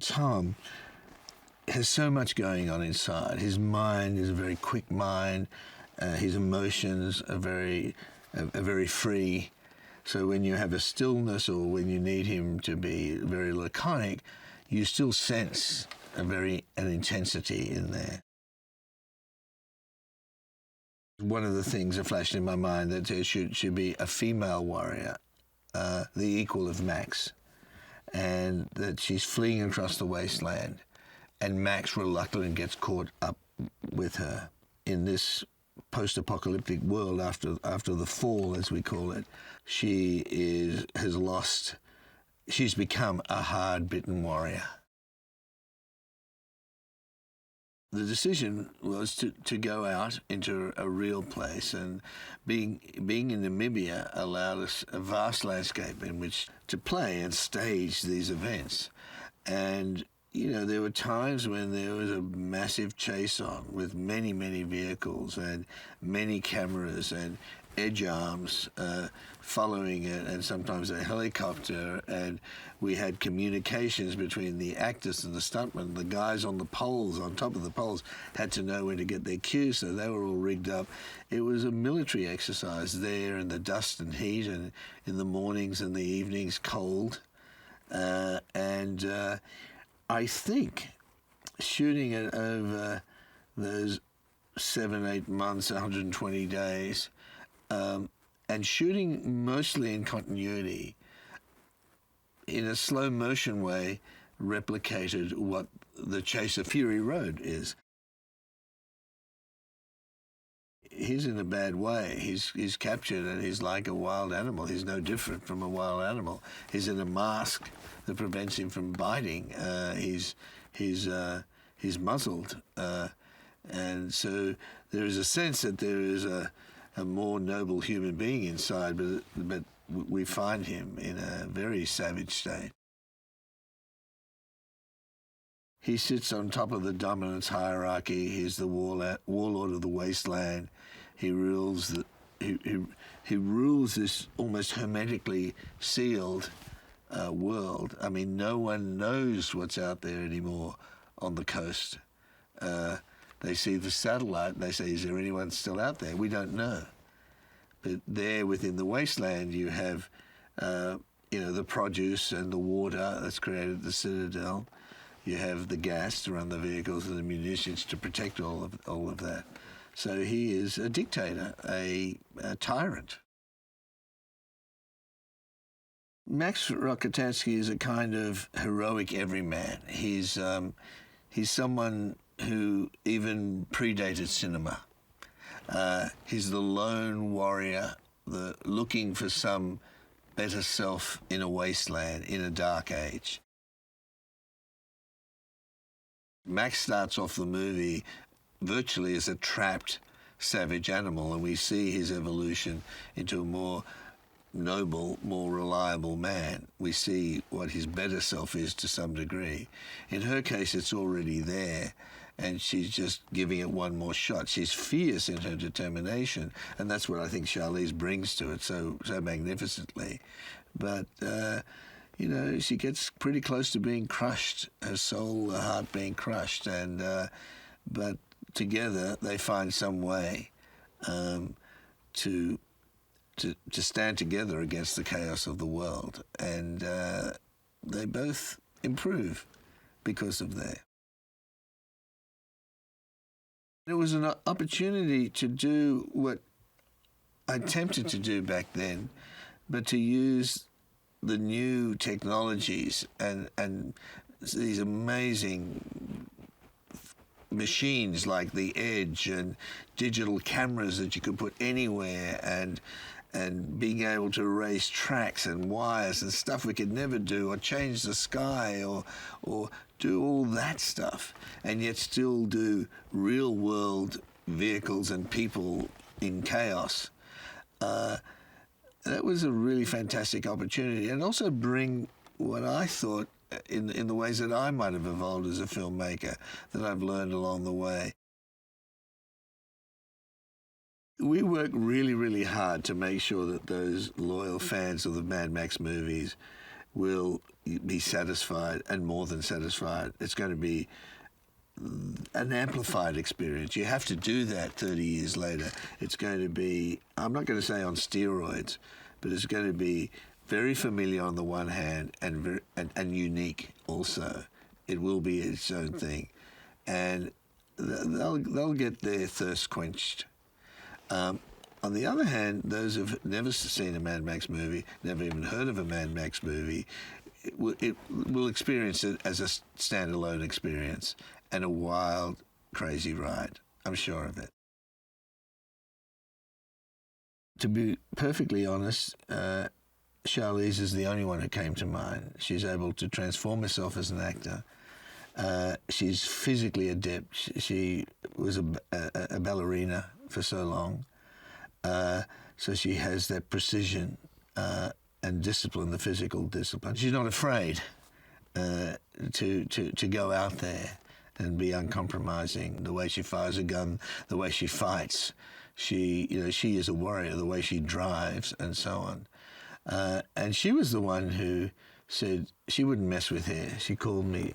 Tom has so much going on inside. His mind is a very quick mind. His emotions are very free. So when you have a stillness or when you need him to be very laconic, you still sense an intensity in there. One of the things that flashed in my mind that there should be a female warrior, the equal of Max, and that she's fleeing across the wasteland, and Max reluctantly gets caught up with her in this post-apocalyptic world after the fall, as we call it. She's become a hard-bitten warrior. The decision was to go out into a real place, and being in Namibia allowed us a vast landscape in which to play and stage these events. And there were times when there was a massive chase on with many, many vehicles and many cameras and edge arms following it, and sometimes a helicopter, and we had communications between the actors and the stuntmen. The guys on the poles, on top of the poles, had to know when to get their cues, so they were all rigged up. It was a military exercise there in the dust and heat, and in the mornings and the evenings cold. I think shooting it over those 7-8 months, 120 days, and shooting mostly in continuity, in a slow motion way, replicated what the Chase of Fury Road is. He's in a bad way. He's captured and he's like a wild animal. He's no different from a wild animal. He's in a mask that prevents him from biting. He's muzzled, and so there is a sense that there is a more noble human being inside, but we find him in a very savage state. He sits on top of the dominance hierarchy. He's the warlord of the wasteland. He rules he rules this almost hermetically sealed world. I mean, no one knows what's out there anymore on the coast. They see the satellite and they say, is there anyone still out there? We don't know. But there within the wasteland you have the produce and the water that's created the citadel. You have the gas to run the vehicles and the munitions to protect all of that. So he is a dictator, a tyrant. Max Rockatansky is a kind of heroic everyman. He's someone who even predated cinema. He's the lone warrior, looking for some better self in a wasteland, in a dark age. Max starts off the movie virtually as a trapped, savage animal, and we see his evolution into a more noble, more reliable man. We see what his better self is to some degree. In her case, it's already there, and she's just giving it one more shot. She's fierce in her determination, and that's what I think Charlize brings to it so magnificently. But she gets pretty close to being crushed, her soul, her heart being crushed, and but together they find some way to stand together against the chaos of the world, and they both improve because of that. It was an opportunity to do what I attempted to do back then, but to use the new technologies and these amazing machines like the Edge and digital cameras that you could put anywhere, and being able to erase tracks and wires and stuff we could never do, or change the sky, or do all that stuff, and yet still do real world vehicles and people in chaos. That was a really fantastic opportunity, and also bring what I thought in the ways that I might have evolved as a filmmaker, that I've learned along the way. We worked really, really hard to make sure that those loyal fans of the Mad Max movies will be satisfied and more than satisfied. It's going to be an amplified experience. You have to do that 30 years later. It's going to be, I'm not going to say on steroids, but it's going to be very familiar on the one hand and unique also. It will be its own thing. And they'll get their thirst quenched. On the other hand, those who've never seen a Mad Max movie, never even heard of a Mad Max movie, it will experience it as a standalone experience and a wild, crazy ride. I'm sure of it. To be perfectly honest, Charlize is the only one who came to mind. She's able to transform herself as an actor. She's physically adept. She was a ballerina for so long. So she has that precision and discipline, the physical discipline. She's not afraid to go out there and be uncompromising. The way she fires a gun, the way she fights. She is a warrior. The way she drives and so on. And she was the one who said she wouldn't mess with hair. She called me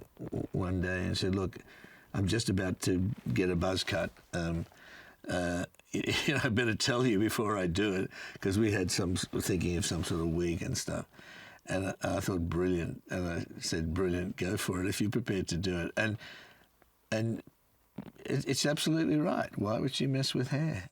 one day and said, "Look, I'm just about to get a buzz cut. I better tell you before I do it," because we had thinking of some sort of wig and stuff. And I thought, brilliant. And I said, brilliant, go for it if you're prepared to do it. And it's absolutely right. Why would she mess with hair?